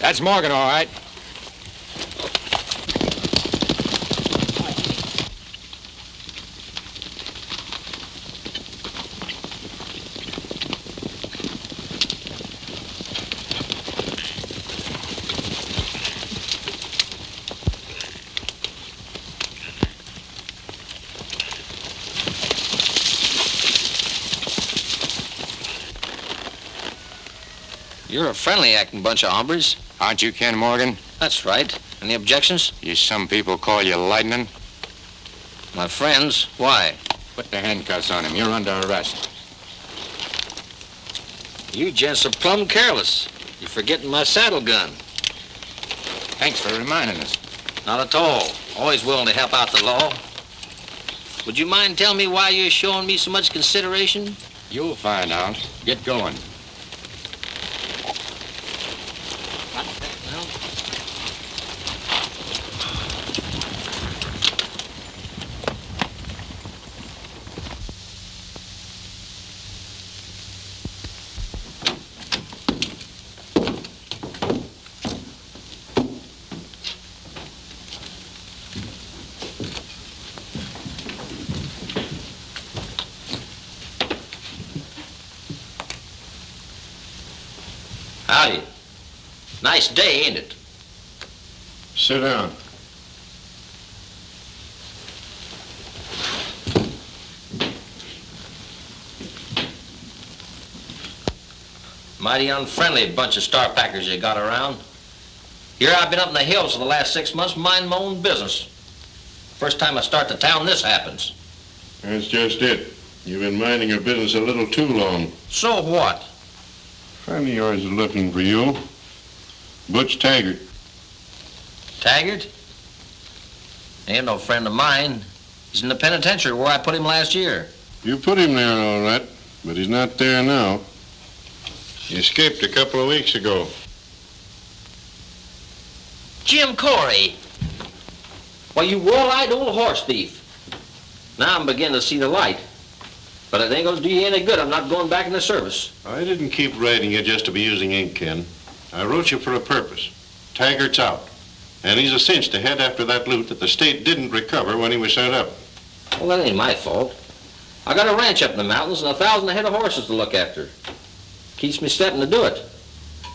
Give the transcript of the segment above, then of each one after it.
That's Morgan, all right. You're a friendly-acting bunch of hombres. Aren't you, Ken Morgan? That's right. Any objections? Some people call you Lightning. My friends. Why? Put the handcuffs on him. You're under arrest. You gents are plumb careless. You're forgetting my saddle gun. Thanks for reminding us. Not at all. Always willing to help out the law. Would you mind telling me why you're showing me so much consideration? You'll find out. Get going. Howdy. Nice day, ain't it? Sit down. Mighty unfriendly bunch of star packers you got around. Here I've been up in the hills for the last 6 months, minding my own business. First time I start the town, this happens. That's just it. You've been minding your business a little too long. So what? A friend of yours is looking for you. Butch Taggart. Taggart? Ain't no friend of mine. He's in the penitentiary where I put him last year. You put him there all right, but he's not there now. He escaped a couple of weeks ago. Jim Corey. Why, you wall-eyed old horse thief. Now I'm beginning to see the light. But it ain't gonna do you any good. I'm not going back in the service. I didn't keep writing you just to be using ink, Ken. I wrote you for a purpose. Taggart's out. And he's a cinch to head after that loot that the state didn't recover when he was sent up. Well, that ain't my fault. I got a ranch up in the mountains and 1,000 head of horses to look after. Keeps me stepping to do it.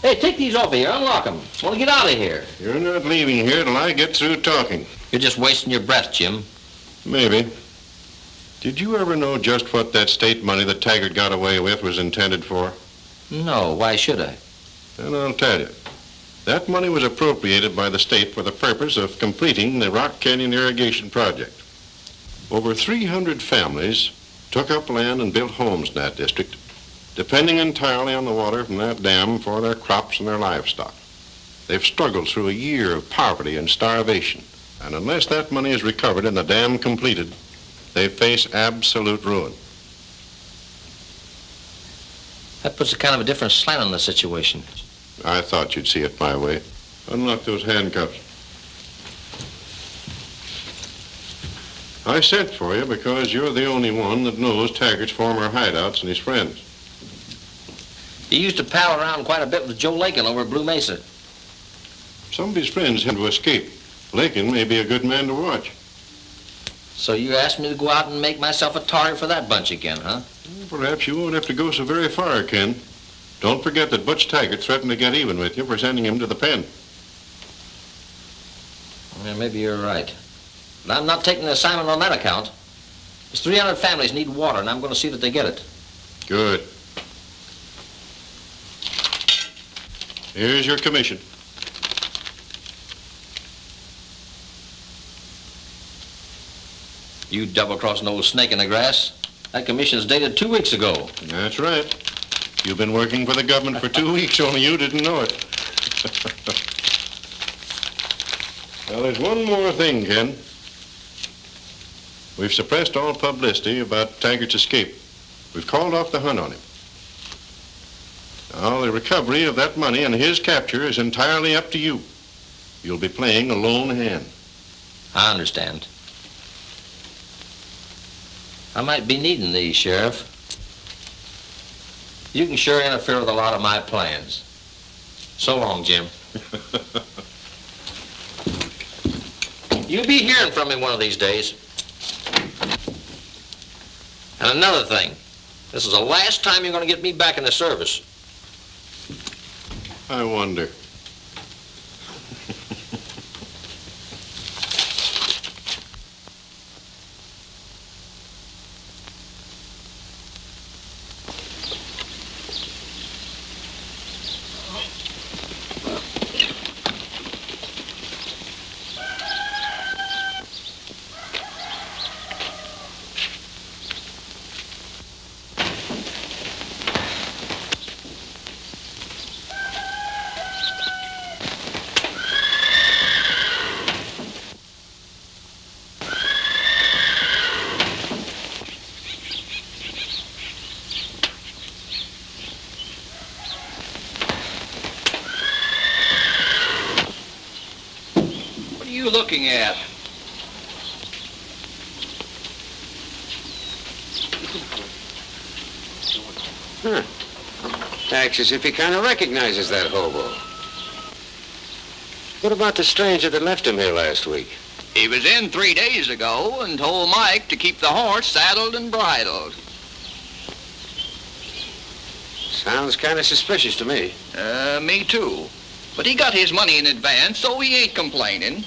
Hey, take these off of here. Unlock them. I want to get out of here. You're not leaving here till I get through talking. You're just wasting your breath, Jim. Maybe. Did you ever know just what that state money that Taggart got away with was intended for? No, why should I? And I'll tell you. That money was appropriated by the state for the purpose of completing the Rock Canyon irrigation project. Over 300 families took up land and built homes in that district, depending entirely on the water from that dam for their crops and their livestock. They've struggled through a year of poverty and starvation, and unless that money is recovered and the dam completed, they face absolute ruin. That puts a kind of a different slant on the situation. I thought you'd see it my way. Unlock those handcuffs. I sent for you because you're the only one that knows Taggart's former hideouts and his friends. He used to pal around quite a bit with Joe Laikon over at Blue Mesa. Some of his friends had to escape. Laikon may be a good man to watch. So you asked me to go out and make myself a target for that bunch again, huh? Perhaps you won't have to go so very far, Ken. Don't forget that Butch Taggart threatened to get even with you for sending him to the pen. Well, maybe you're right. But I'm not taking the assignment on that account. There's 300 families need water, and I'm going to see that they get it. Good. Here's your commission. You double-crossing old snake in the grass. That commission's dated 2 weeks ago. That's right. You've been working for the government for 2 weeks, only you didn't know it. Now, there's one more thing, Ken. We've suppressed all publicity about Taggart's escape. We've called off the hunt on him. Now, the recovery of that money and his capture is entirely up to you. You'll be playing a lone hand. I understand. I might be needing these, Sheriff. You can sure interfere with a lot of my plans. So long, Jim. You'll be hearing from him one of these days. And another thing, this is the last time you're going to get me back in the service. I wonder. What are you looking at? Acts as if he kind of recognizes that hobo. What about the stranger that left him here last week? He was in 3 days ago and told Mike to keep the horse saddled and bridled. Sounds kind of suspicious to me. Me too. But he got his money in advance, so he ain't complaining.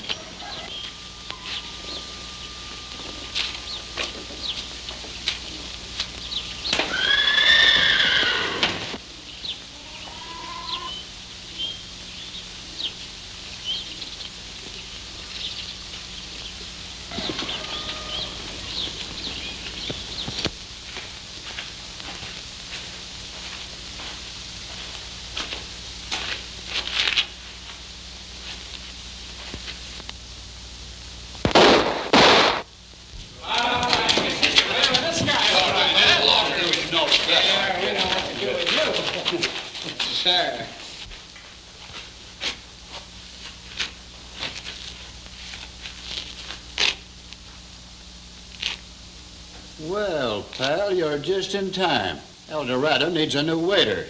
Well, pal, you're just in time. El Dorado needs a new waiter.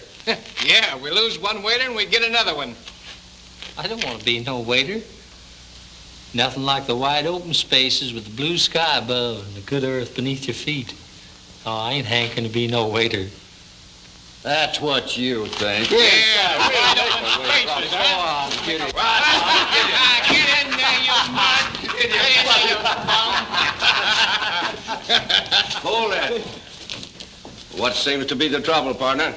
Yeah, we lose one waiter and we get another one. I don't want to be no waiter. Nothing like the wide open spaces with the blue sky above and the good earth beneath your feet. Oh, I ain't hankering to be no waiter. That's what you think. Yeah, we know spaces, huh? Get in there, you mud. Get in there, you Hold it. What seems to be the trouble, partner?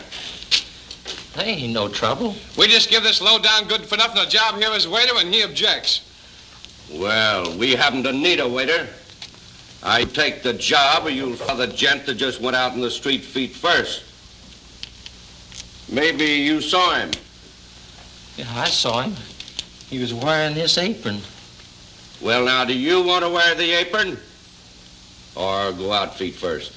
There ain't no trouble. We just give this low-down good-for-nothing a job here as waiter, and he objects. Well, we happen to need a waiter. I take the job, or you'll follow the gent that just went out in the street feet first. Maybe you saw him. Yeah, I saw him. He was wearing this apron. Well, now, do you want to wear the apron? Or go out feet first?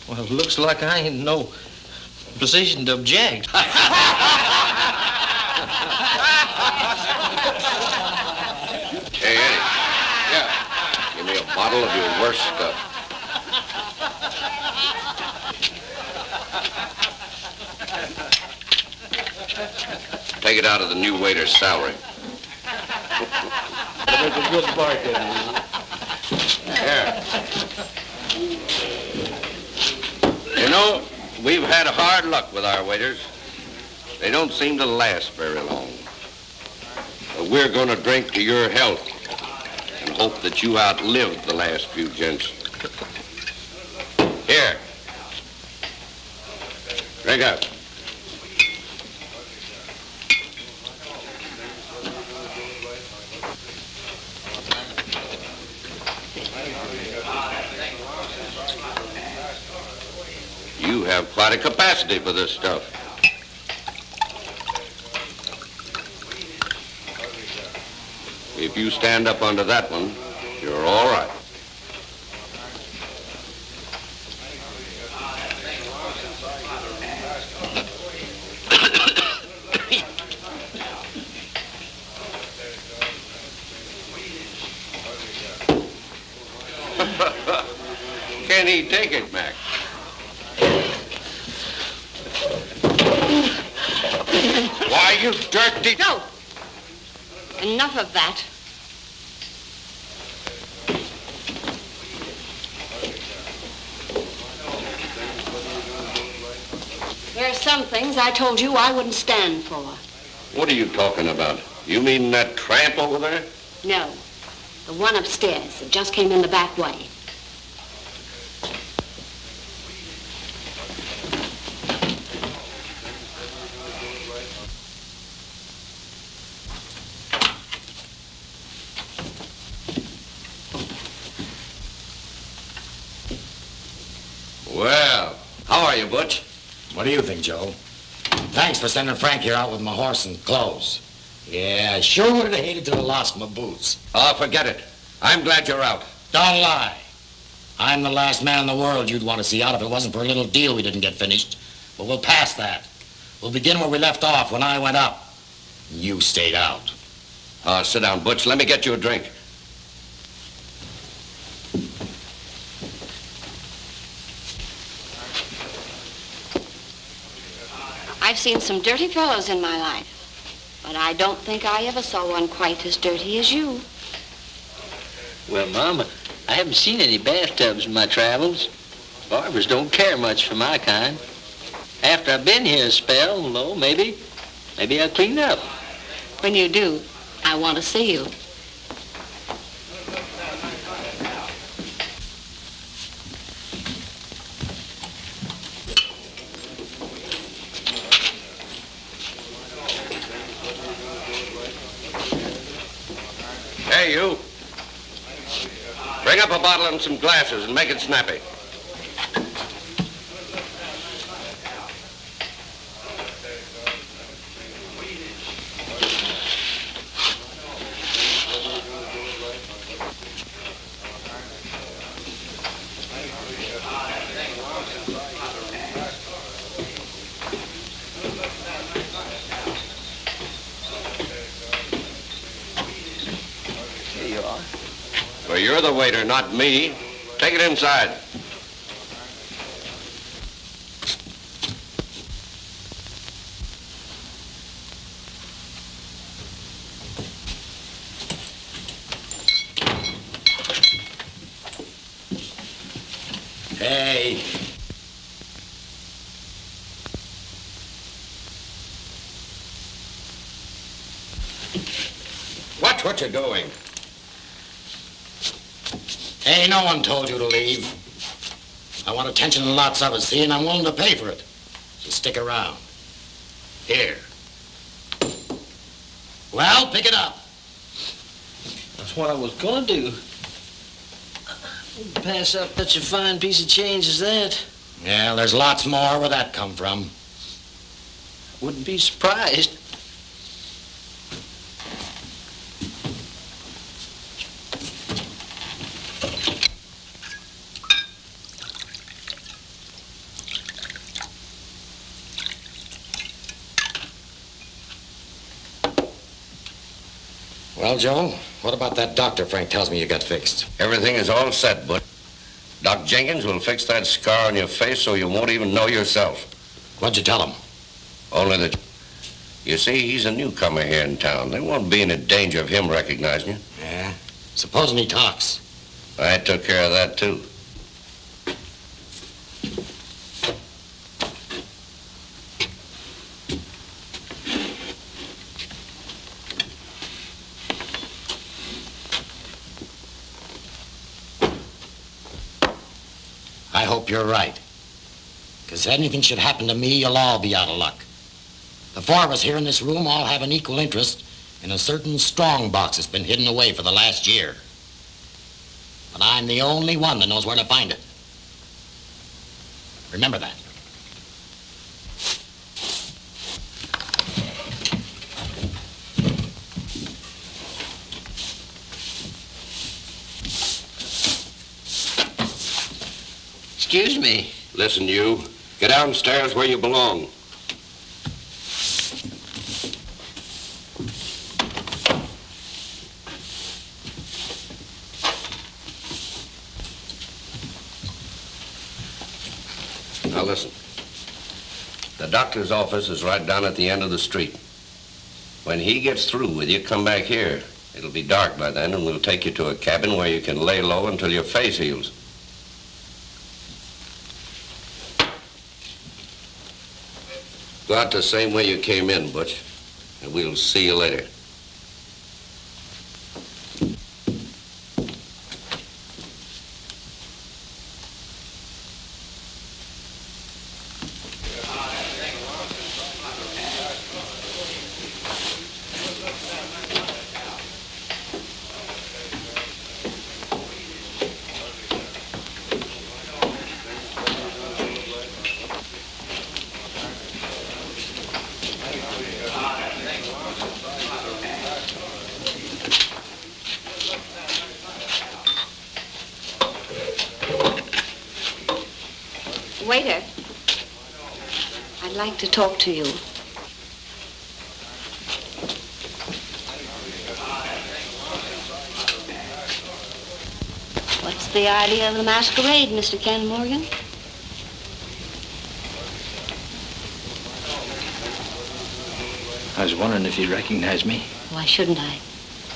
Well, it looks like I ain't in no position to object. Hey, Eddie. Yeah. Give me a bottle of your worst stuff. Take it out of the new waiter's salary. Make a good bargain. Here. You know, we've had hard luck with our waiters. They don't seem to last very long. But we're going to drink to your health and hope that you outlive the last few gents. Here. Drink up. You have quite a capacity for this stuff. If you stand up under that one, you're all right. can he take it, Mac? Why, you dirty... No. Enough of that. There are some things I told you I wouldn't stand for. What are you talking about? You mean that tramp over there? No. The one upstairs that just came in the back way. Well, how are you, Butch? What do you think, Joe? Thanks for sending Frank here out with my horse and clothes. Yeah, I sure would have hated to have lost my boots. Oh, forget it. I'm glad you're out. Don't lie. I'm the last man in the world you'd want to see out if it wasn't for a little deal we didn't get finished. But we'll pass that. We'll begin where we left off when I went up. You stayed out. Sit down, Butch. Let me get you a drink. I've seen some dirty fellows in my life, but I don't think I ever saw one quite as dirty as you. Well, Mama, I haven't seen any bathtubs in my travels. Barbers don't care much for my kind. After I've been here a spell, well, maybe I'll clean up. When you do, I want to see you. Hey, you. Bring up a bottle and some glasses and make it snappy. Well, you're the waiter, not me. Take it inside. Hey. Watch what you're doing. Hey, no one told you to leave. I want attention and lots of it, see, and I'm willing to pay for it. So stick around. Here. Well, pick it up. That's what I was gonna do. Pass up such a fine piece of change as that. Yeah, there's lots more. Where'd that come from? Wouldn't be surprised. Well, Joe, what about that doctor Frank tells me you got fixed? Everything is all set, Butch. Doc Jenkins will fix that scar on your face so you won't even know yourself. What'd you tell him? Only that... You see, he's a newcomer here in town. They won't be in danger of him recognizing you. Yeah? Supposing he talks. I took care of that, too. I hope you're right. Because if anything should happen to me, you'll all be out of luck. The four of us here in this room all have an equal interest in a certain strong box that's been hidden away for the last year. But I'm the only one that knows where to find it. Remember that. Excuse me. Listen, you. Get downstairs where you belong. Now listen. The doctor's office is right down at the end of the street. When he gets through with you, come back here. It'll be dark by then, and we'll take you to a cabin where you can lay low until your face heals. Go out the same way you came in, Butch, and we'll see you later. Waiter, I'd like to talk to you. What's the idea of the masquerade, Mr. Ken Morgan? I was wondering if you'd recognize me. Why shouldn't I?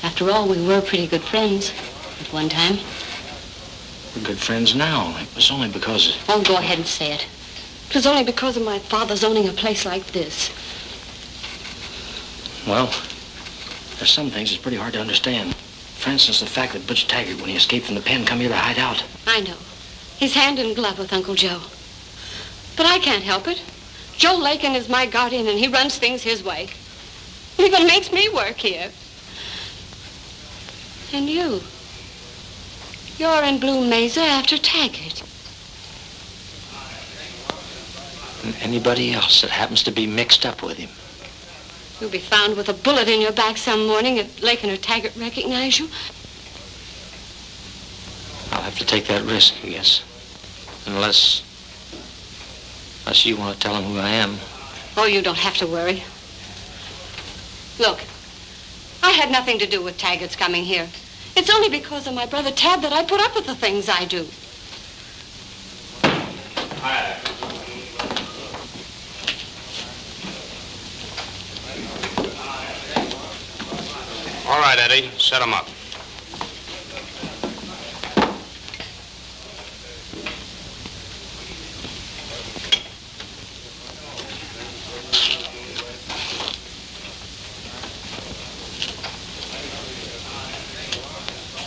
After all, we were pretty good friends at one time. We're good friends now. It was only because... Oh, go ahead and say it. It was only because of my father's owning a place like this. Well, there's some things that's pretty hard to understand. For instance, the fact that Butch Taggart, when he escaped from the pen, come here to hide out. I know. He's hand in glove with Uncle Joe. But I can't help it. Joe Laikon is my guardian, and he runs things his way. He even makes me work here. And you. You're in Blue Mesa after Taggart. And anybody else that happens to be mixed up with him. You'll be found with a bullet in your back some morning if Laikon or Taggart recognize you. I'll have to take that risk, I guess. Unless you want to tell him who I am. Oh, you don't have to worry. Look, I had nothing to do with Taggart's coming here. It's only because of my brother Tad that I put up with the things I do. Hi. All right, Eddie, set him up.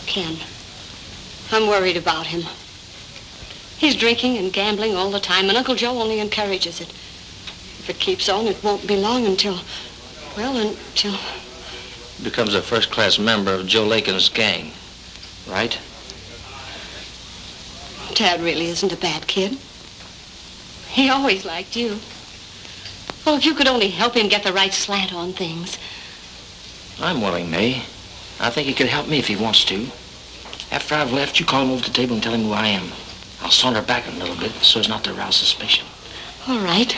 Ken, I'm worried about him. He's drinking and gambling all the time, and Uncle Joe only encourages it. If it keeps on, it won't be long until... Becomes a first-class member of Joe Laikon's gang, right? Tad really isn't a bad kid. He always liked you. Well, if you could only help him get the right slant on things. I'm willing, May. I think he could help me if he wants to. After I've left, you call him over to the table and tell him who I am. I'll saunter back a little bit so as not to arouse suspicion. All right.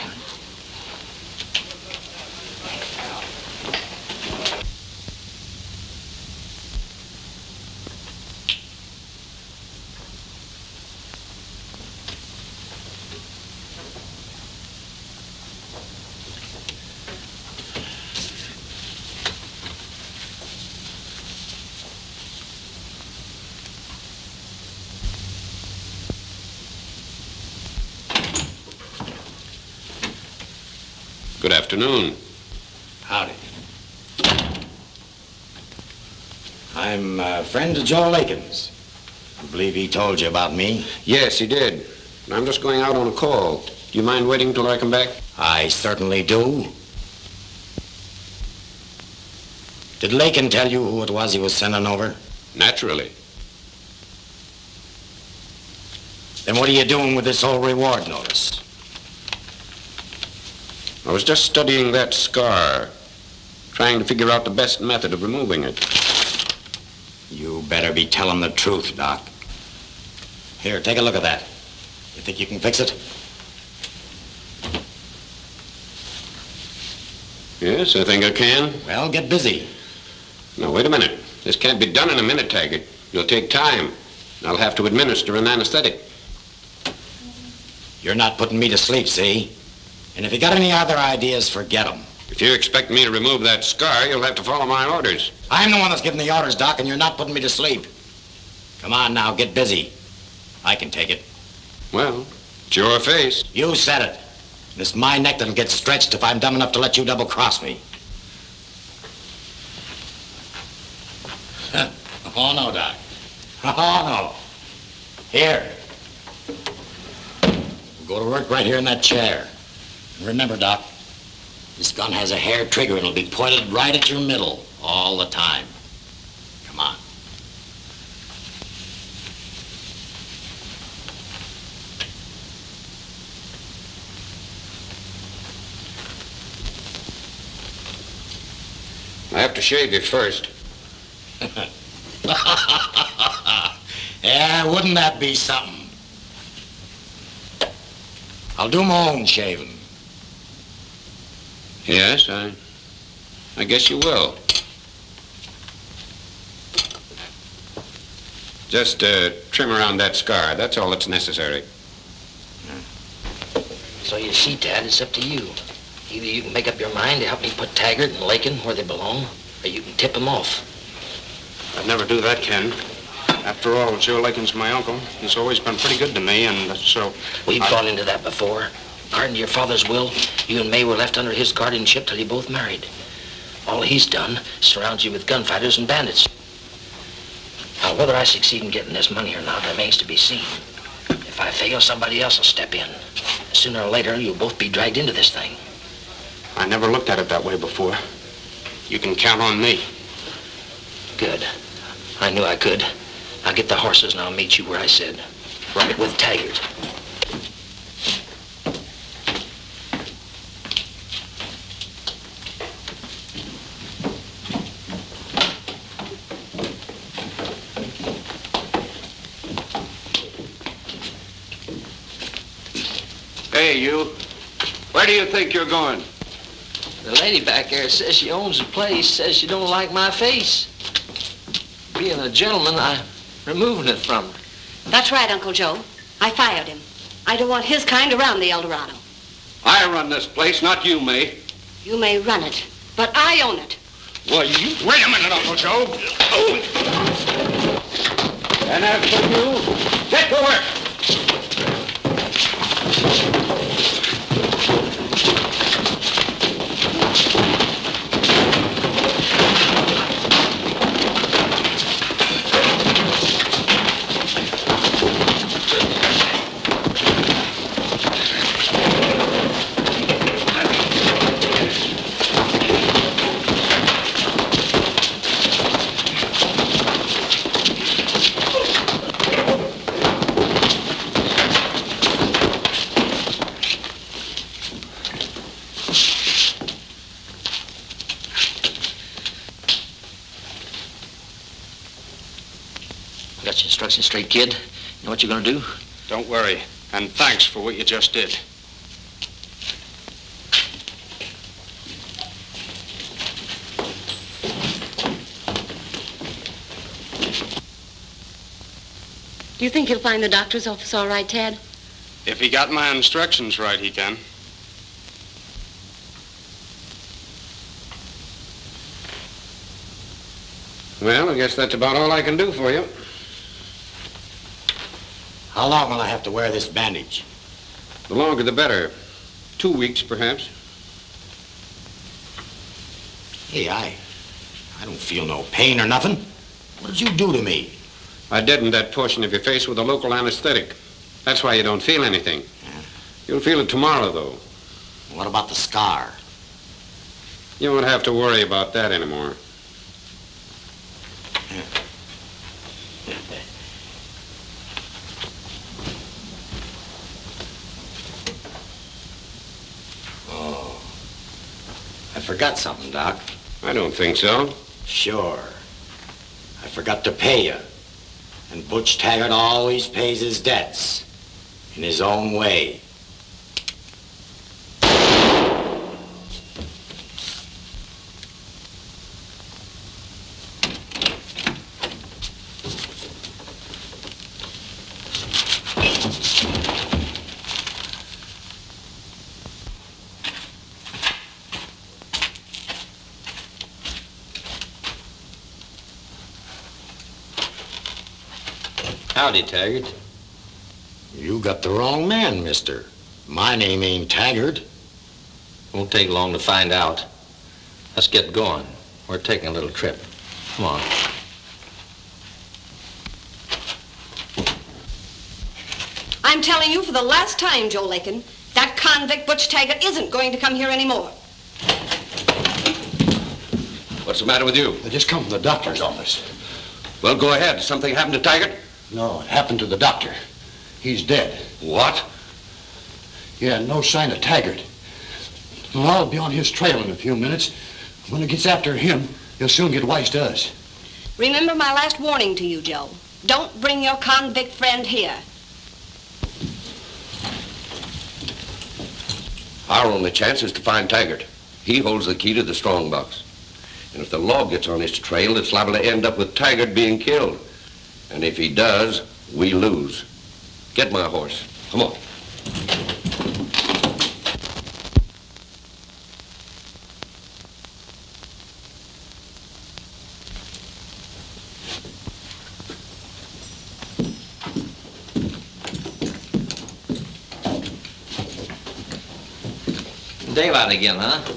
Good afternoon. Howdy. I'm a friend of Joe Laikon's. I believe he told you about me. Yes, he did. I'm just going out on a call. Do you mind waiting till I come back? I certainly do. Did Laikon tell you who it was he was sending over? Naturally. Then what are you doing with this whole reward notice? I was just studying that scar, trying to figure out the best method of removing it. You better be telling the truth, Doc. Here, take a look at that. You think you can fix it? Yes, I think I can. Well, get busy. Now, wait a minute. This can't be done in a minute, Taggart. It'll take time. I'll have to administer an anesthetic. You're not putting me to sleep, see? And if you got any other ideas, forget them. If you expect me to remove that scar, you'll have to follow my orders. I'm the one that's giving the orders, Doc, and you're not putting me to sleep. Come on now, get busy. I can take it. Well, it's your face. You said it. And it's my neck that'll get stretched if I'm dumb enough to let you double-cross me. Oh, no, Doc. Oh, no. Here. We'll go to work right here in that chair. And remember, Doc, this gun has a hair trigger and it'll be pointed right at your middle all the time. Come on. I have to shave you first. Yeah, wouldn't that be something? I'll do my own shaving. Yes, I guess you will. Just trim around that scar. That's all that's necessary. So you see, Dad, it's up to you. Either you can make up your mind to help me put Taggart and Laikon where they belong, or you can tip them off. I'd never do that, Ken. After all, Joe Laikon's my uncle. He's always been pretty good to me, and so... We've gone into that before. According to your father's will, you and May were left under his guardianship till you both married. All he's done is surround you with gunfighters and bandits. Now, whether I succeed in getting this money or not remains to be seen. If I fail, somebody else will step in. Sooner or later, you'll both be dragged into this thing. I never looked at it that way before. You can count on me. Good. I knew I could. I'll get the horses and I'll meet you where I said. Right with Taggart. Hey, you. Where do you think you're going? The lady back there says she owns the place, says she don't like my face. Being a gentleman, I'm removing it from her. That's right, Uncle Joe. I fired him. I don't want his kind around the El Dorado. I run this place, not you, May. You may run it, but I own it. Well, you... Wait a minute, Uncle Joe. And as for you, get to work. Got your instructions straight, kid? You know what you're gonna do? Don't worry. And thanks for what you just did. Do you think he'll find the doctor's office all right, Ted? If he got my instructions right, he can. Well, I guess that's about all I can do for you. How long will I have to wear this bandage? The longer the better. 2 weeks, perhaps. Hey, I don't feel no pain or nothing. What did you do to me? I deadened that portion of your face with a local anesthetic. That's why you don't feel anything. Yeah. You'll feel it tomorrow, though. What about the scar? You won't have to worry about that anymore. Oh. I forgot something, Doc. I don't think so. Sure. I forgot to pay you. And Butch Taggart always pays his debts in his own way. Howdy, Taggart. You got the wrong man, mister. My name ain't Taggart. Won't take long to find out. Let's get going. We're taking a little trip. Come on. I'm telling you for the last time, Joe Laikon, that convict Butch Taggart isn't going to come here anymore. What's the matter with you? I just come from the doctor's office. Well, go ahead. Something happened to Taggart? No, it happened to the doctor. He's dead. What? Yeah, no sign of Taggart. Well, I'll be on his trail in a few minutes. When it gets after him, he'll soon get wise to us. Remember my last warning to you, Joe. Don't bring your convict friend here. Our only chance is to find Taggart. He holds the key to the strong box. And if the law gets on his trail, it's liable to end up with Taggart being killed. And if he does, we lose. Get my horse. Come on. Daylight again, huh?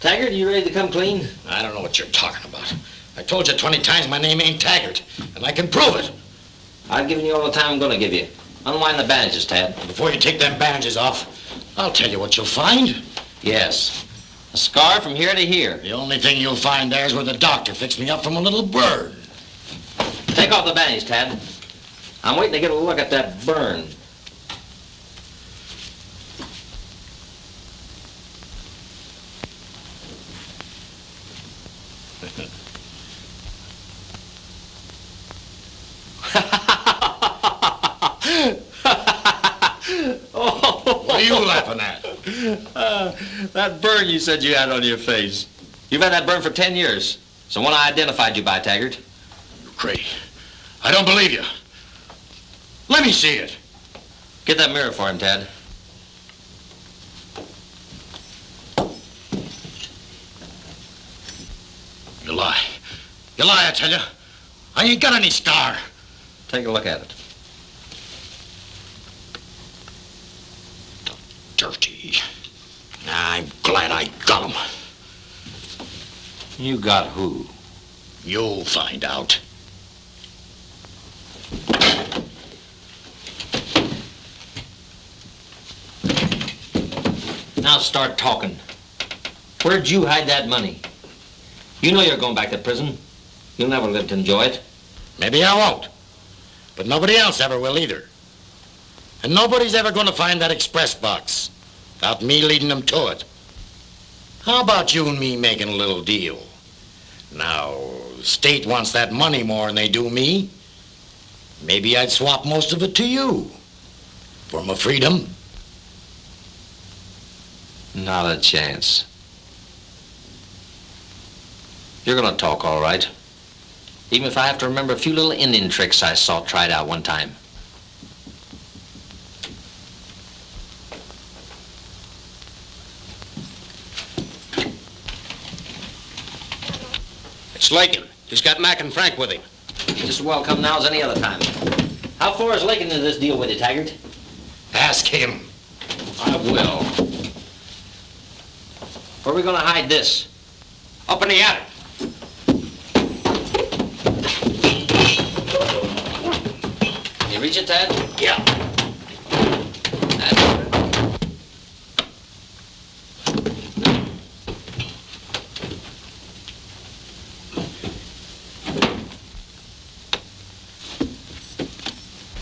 Taggart, you ready to come clean? I don't know what you're talking about. I told you 20 times my name ain't Taggart, and I can prove it. I've given you all the time I'm going to give you. Unwind the bandages, Tad. Before you take them bandages off, I'll tell you what you'll find. Yes. A scar from here to here. The only thing you'll find there is where the doctor fixed me up from a little bird. Take off the bandage, Tad. I'm waiting to get a look at that burn. What are you laughing at? That burn you said you had on your face. You've had that burn for 10 years. So when I identified you by, Taggart. You're crazy. I don't believe you. Let me see it. Get that mirror for him, Tad. You lie. You lie, I tell you. I ain't got any scar. Take a look at it. Dirty. I'm glad I got him. You got who? You'll find out. Now start talking. Where'd you hide that money? You know you're going back to prison. You'll never live to enjoy it. Maybe I won't. But nobody else ever will either. And nobody's ever going to find that express box without me leading them to it. How about you and me making a little deal? Now, the state wants that money more than they do me. Maybe I'd swap most of it to you for my freedom. Not a chance. You're gonna talk all right. Even if I have to remember a few little Indian tricks I saw tried out one time. It's Laikon. He's got Mac and Frank with him. He's just as well come now as any other time. How far is Laikon into this deal with you, Taggart? Ask him. I will. Where are we gonna hide this? Up in the attic. Can you reach it, Tad? Yeah. That's better.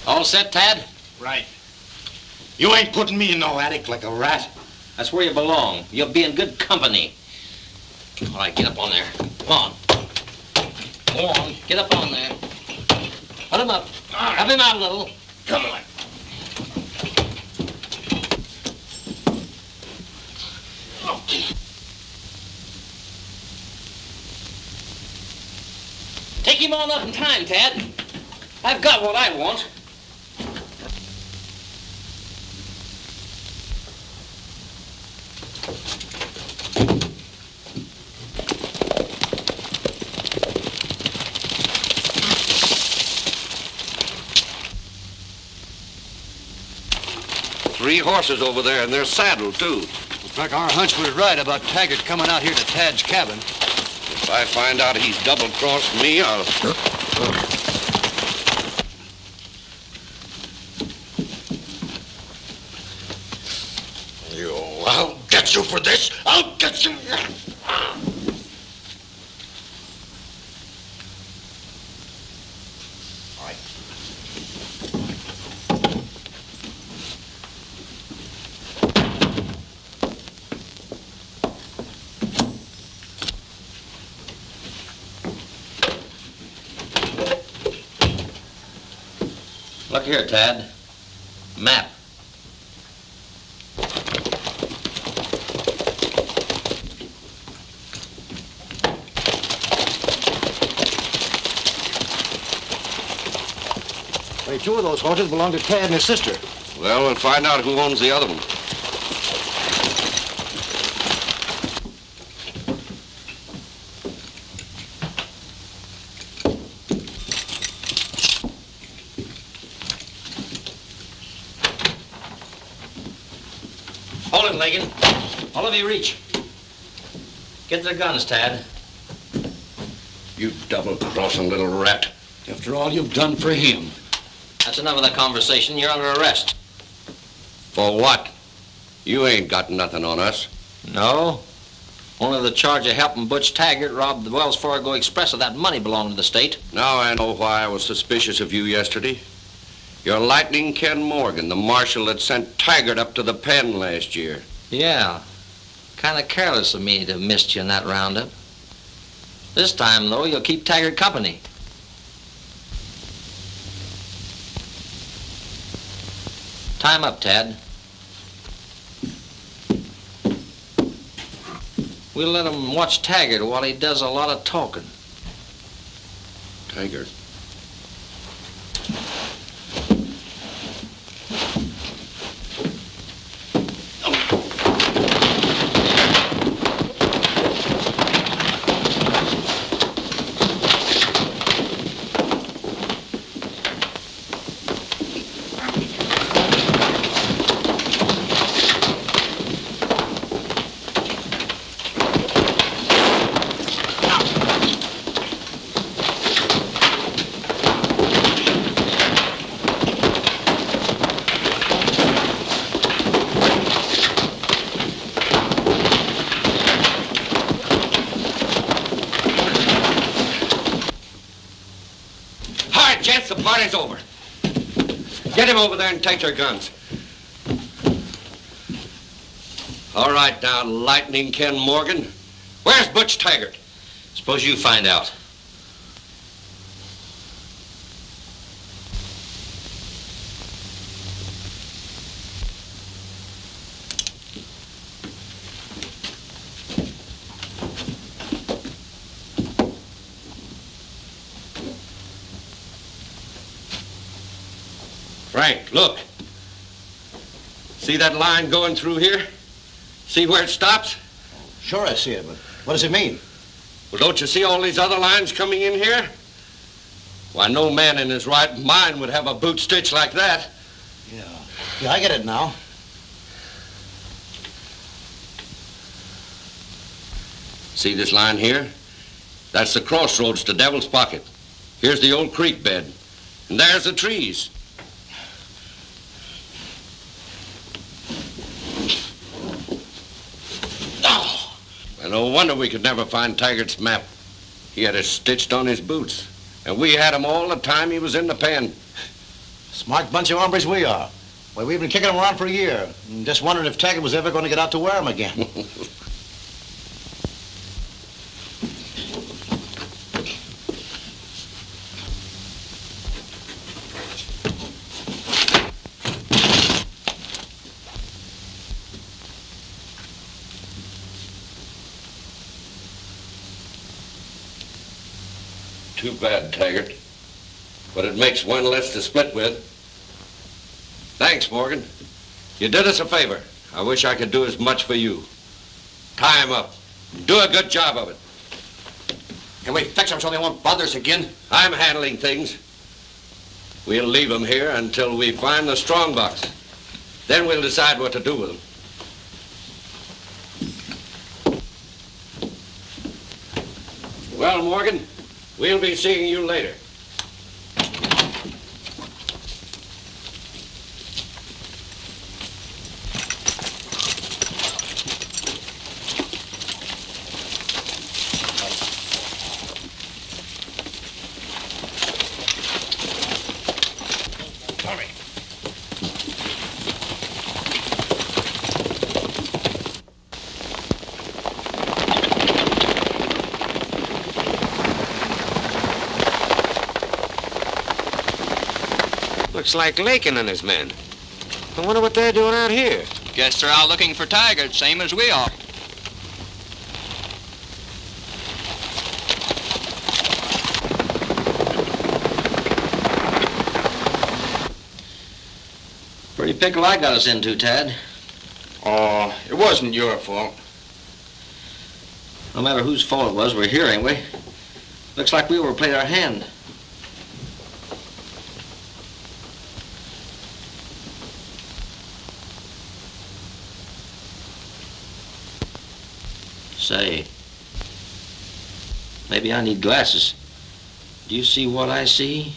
All set, Tad? Right. You ain't putting me in no attic like a rat. That's where you belong. You'll be in good company. All right, get up on there. Come on. Go on, get up on there. Put him up. Help him out a little. Come on. Take him on up in time, Tad. I've got what I want. 3 horses over there, and they're saddled, too. Looks like our hunch was right about Taggart coming out here to Tad's cabin. If I find out he's double-crossed me, I'll... I'll get you for this. I'll get you. Look here, Tad. Map. Hey, 2 of those horses belong to Tad and his sister. Well, we'll find out who owns the other one. Hold it, Laikon. All of you reach. Get their guns, Tad. You double-crossing little rat. After all you've done for him. That's enough of the conversation. You're under arrest. For what? You ain't got nothing on us. No. Only the charge of helping Butch Taggart rob the Wells Fargo Express of that money belonging to the state. Now I know why I was suspicious of you yesterday. You're Lightning Ken Morgan, the marshal that sent Taggart up to the pen last year. Yeah. Kind of careless of me to have missed you in that roundup. This time, though, you'll keep Taggart company. Time up, Tad. We'll let him watch Taggart while he does a lot of talking. Taggart? The party's over. Get him over there and take their guns. All right now, Lightning Ken Morgan. Where's Butch Taggart? Suppose you find out. Frank, look. See that line going through here? See where it stops? Sure I see it, but what does it mean? Well, don't you see all these other lines coming in here? Why, no man in his right mind would have a boot stitch like that. Yeah, I get it now. See this line here? That's the crossroads to Devil's Pocket. Here's the old creek bed. And there's the trees. And no wonder we could never find Taggart's map. He had it stitched on his boots. And we had him all the time he was in the pen. Smart bunch of hombres we are. Why, we've been kicking them around for a year. And just wondering if Taggart was ever going to get out to wear them again. Too bad, Taggart. But it makes one less to split with. Thanks, Morgan. You did us a favor. I wish I could do as much for you. Tie him up. Do a good job of it. Can we fix them so they won't bother us again? I'm handling things. We'll leave him here until we find the strong box. Then we'll decide what to do with them. Well, Morgan, we'll be seeing you later. Looks like Laikon and his men. I wonder what they're doing out here. Guess they're out looking for Taggart, same as we are. Pretty pickle I got us into, Tad. Oh, it wasn't your fault. No matter whose fault it was, we're here, ain't we? Looks like we overplayed our hand. Say, maybe I need glasses. Do you see what I see?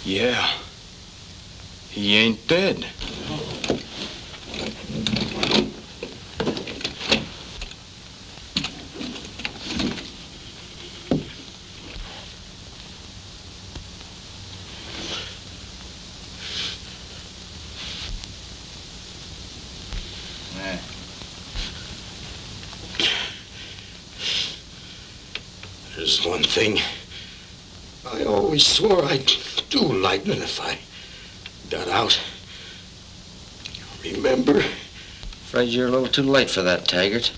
Yeah. He ain't dead. There's one thing. I always swore I'd do Laikon if I got out. Remember? Afraid you're a little too late for that, Taggart.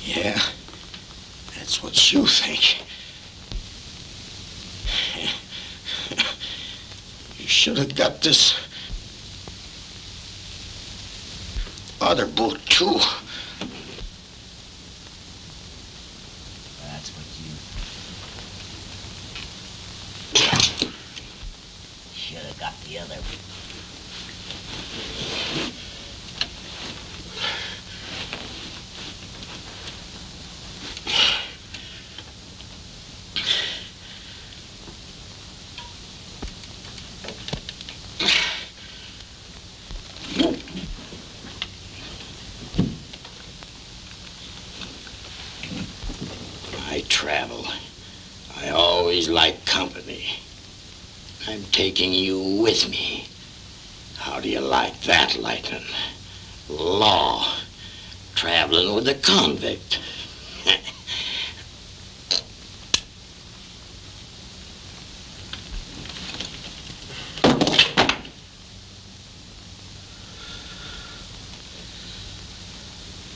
Yeah, that's what you think. You should have got this other boat, too. That's what you should have got the other. Travel. I always like company. I'm taking you with me. How do you like that, Laikon? Law. Traveling with a convict.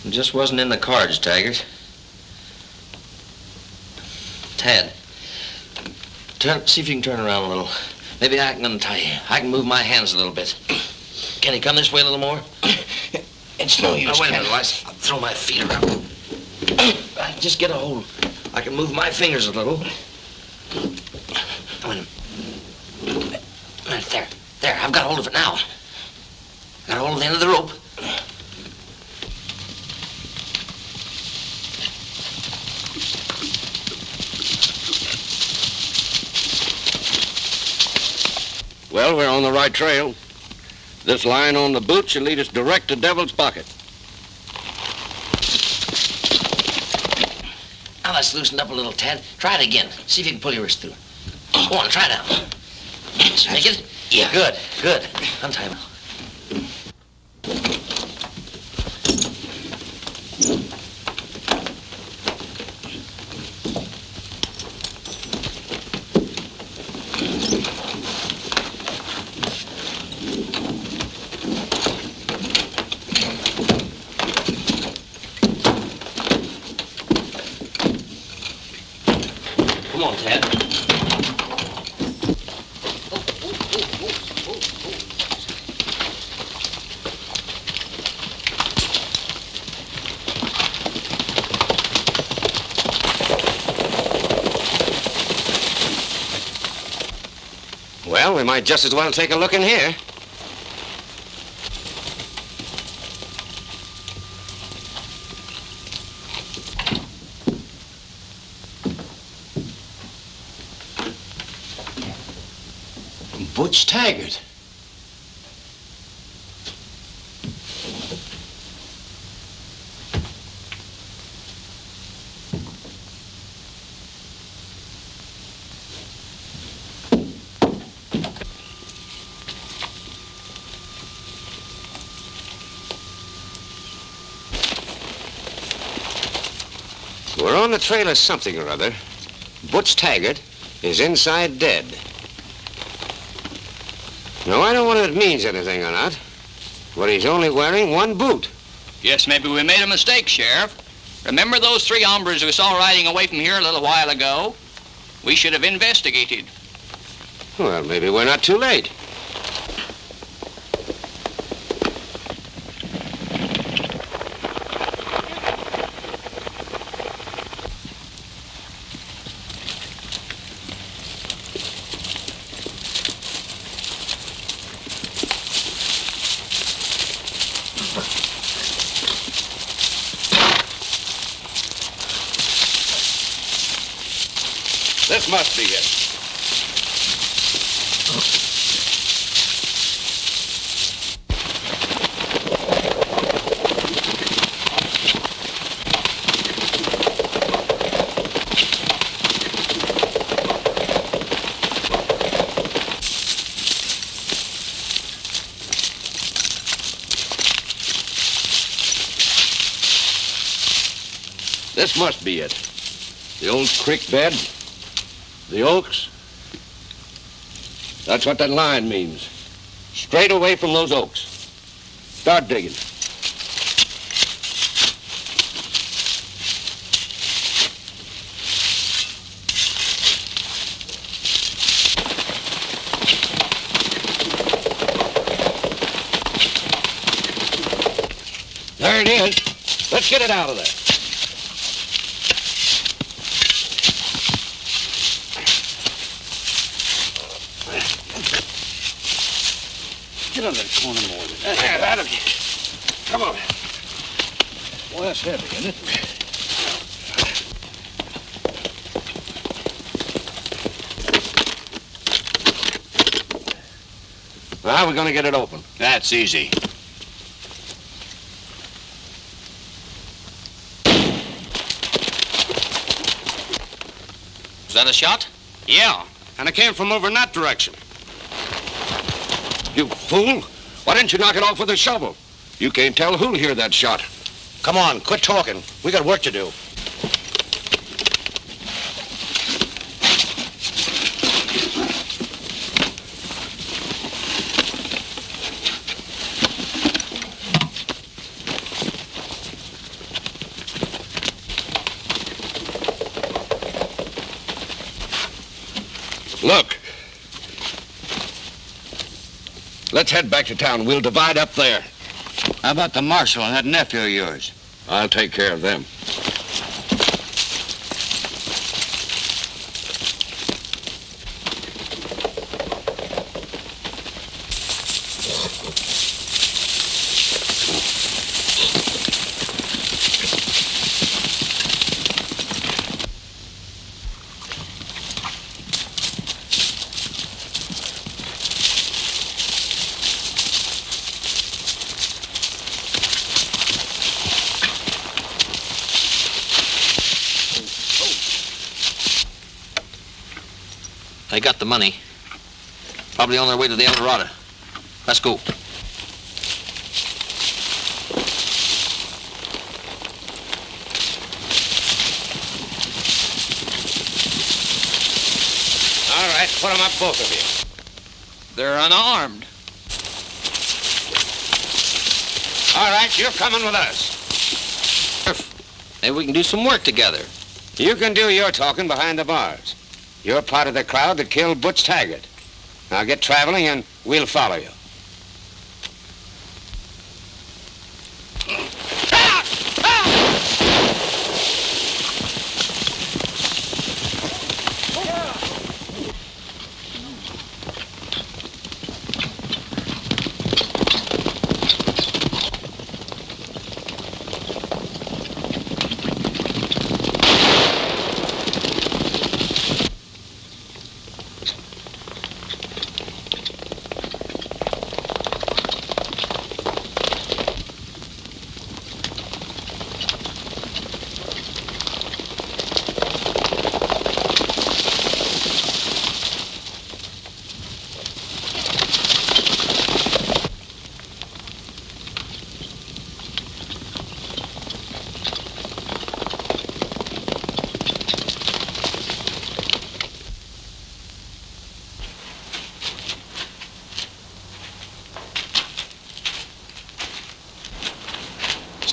It just wasn't in the cards, Taggart. Tad, see if you can turn around a little. Maybe I can untie you. I can move my hands a little bit. Can you come this way a little more? It's no use. Now, wait a minute, I'll throw my feet around. Just get a hold. I can move my fingers a little. Wait a minute. There, I've got hold of it now. Got hold of the end of the rope. Well, we're on the right trail. This line on the boot should lead us direct to Devil's Pocket. Now that's loosened up a little, Tad. Try it again. See if you can pull your wrist through. Go on, try now. Make it? Yeah. Good. Untie him. Well, we might just as well take a look in here. Butch Taggart. We're on the trail of something or other. Butch Taggart is inside dead. Now, I don't know whether it means anything or not, but he's only wearing one boot. Guess maybe we made a mistake, Sheriff. Remember those 3 hombres we saw riding away from here a little while ago? We should have investigated. Well, maybe we're not too late. This must be it. This must be it. The old creek bed. The oaks. That's what that line means. Straight away from those oaks. Start digging. There it is. Let's get it out of there. Get on that corner more than that. Yeah, that'll get it. Come on. Boy, that's heavy, isn't it? Well, how are we going to get it open? That's easy. Was that a shot? Yeah, and it came from over in that direction. You fool! Why didn't you knock it off with a shovel? You can't tell who'll hear that shot. Come on, quit talking. We got work to do. Look. Let's head back to town. We'll divide up there. How about the Marshal and that nephew of yours? I'll take care of them. They got the money. Probably on their way to the El Dorado. Let's go. All right, put them up, both of you. They're unarmed. All right, you're coming with us. Maybe we can do some work together. You can do your talking behind the bars. You're part of the crowd that killed Butch Taggart. Now get traveling and we'll follow you.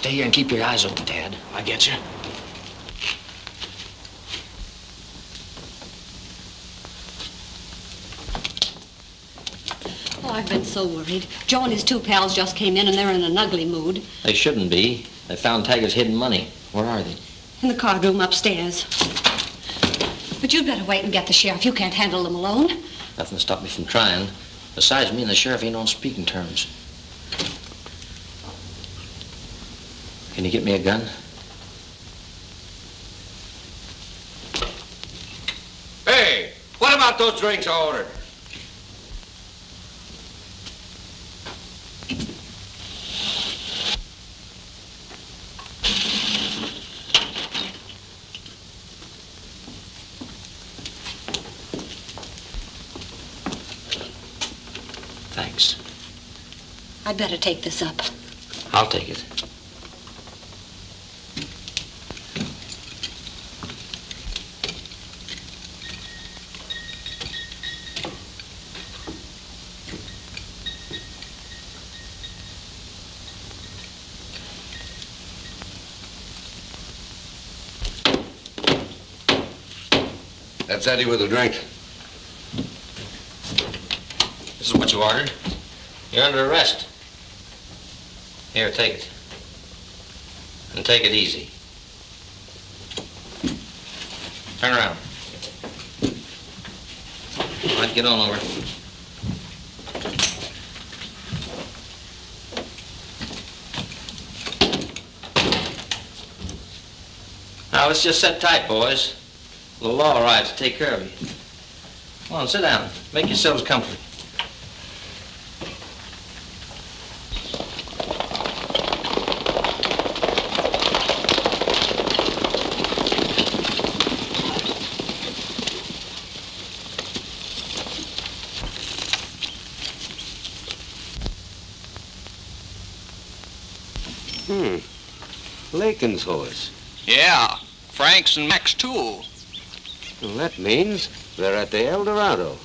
Stay here and keep your eyes open, Tad. I get you. Oh, I've been so worried. Joe and his two pals just came in, and they're in an ugly mood. They shouldn't be. They found Taggart's hidden money. Where are they? In the card room upstairs. But you'd better wait and get the sheriff. You can't handle them alone. Nothing to stop me from trying. Besides, me and the sheriff ain't on speaking terms. Can you get me a gun? Hey, what about those drinks I ordered? Thanks. I'd better take this up. I'll take it. That's Eddie with a drink. This is what you ordered. You're under arrest. Here, take it. And take it easy. Turn around. All right, get on over. Now, let's just sit tight, boys. The law arrives to take care of you. Come on, sit down. Make yourselves comfortable. Laikon's horse. Yeah, Frank's and Mac's too. Well, that means they're at the El Dorado.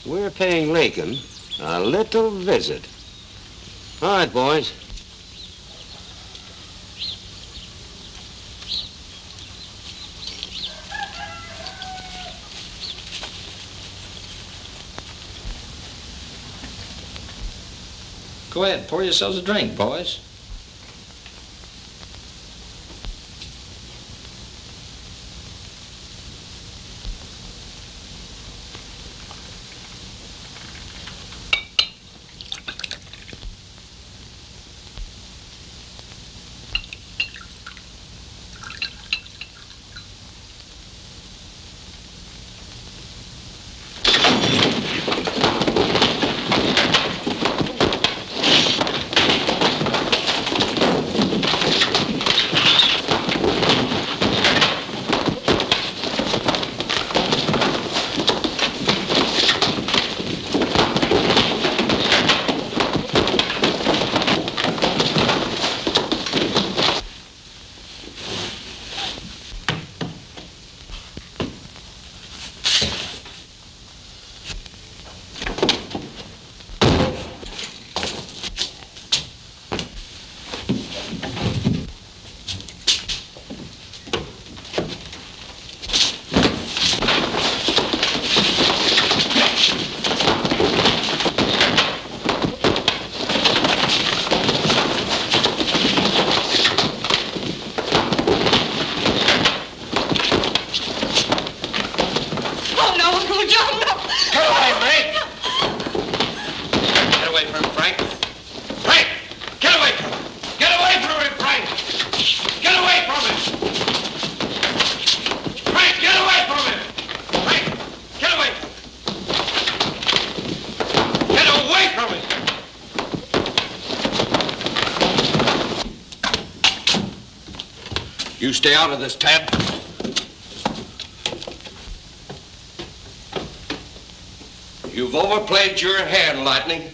We're paying Laikon a little visit. All right, boys. Go ahead, pour yourselves a drink, boys. You stay out of this, Tad. You've overplayed your hand, Lightning.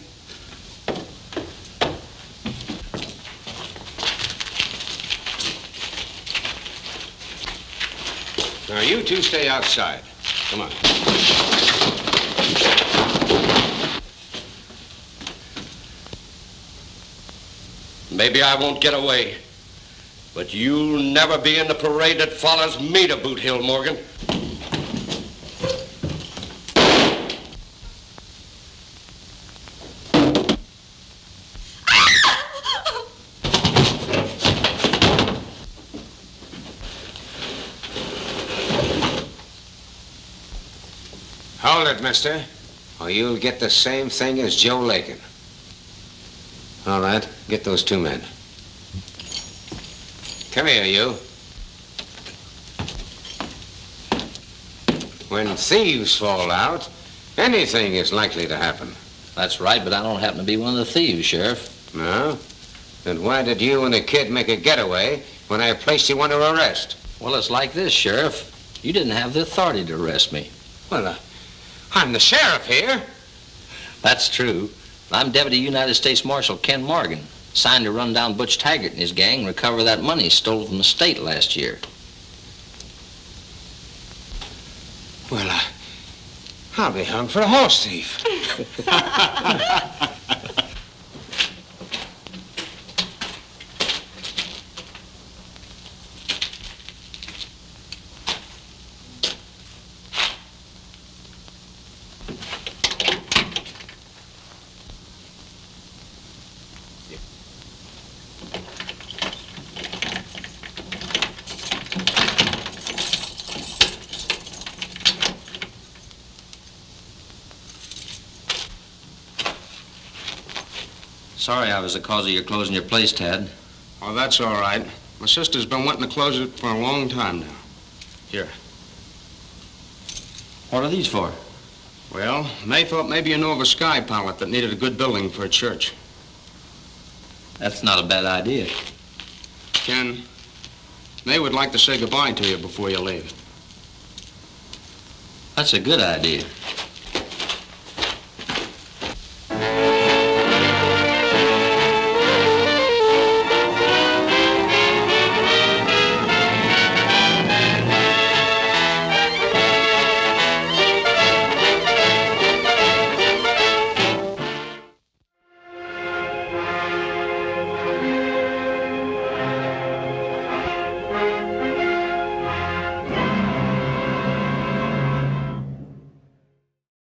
Now, you two stay outside. Come on. Maybe I won't get away. But you'll never be in the parade that follows me to Boot Hill, Morgan. Hold it, mister, or you'll get the same thing as Joe Laikon. All right, get those two men. Come here, you. When thieves fall out, anything is likely to happen. That's right, but I don't happen to be one of the thieves, Sheriff. No? Then why did you and the kid make a getaway when I placed you under arrest? Well, it's like this, Sheriff. You didn't have the authority to arrest me. Well, I'm the sheriff here. That's true. I'm Deputy United States Marshal Ken Morgan, signed to run down Butch Taggart and his gang and recover that money stolen from the state last year. Well, I'll be hung for a horse thief. Sorry I was the cause of your closing your place, Tad. Oh, that's all right. My sister's been wanting to close it for a long time now. Here. What are these for? Well, May thought maybe you knew of a sky pilot that needed a good building for a church. That's not a bad idea. Ken, May would like to say goodbye to you before you leave. That's a good idea.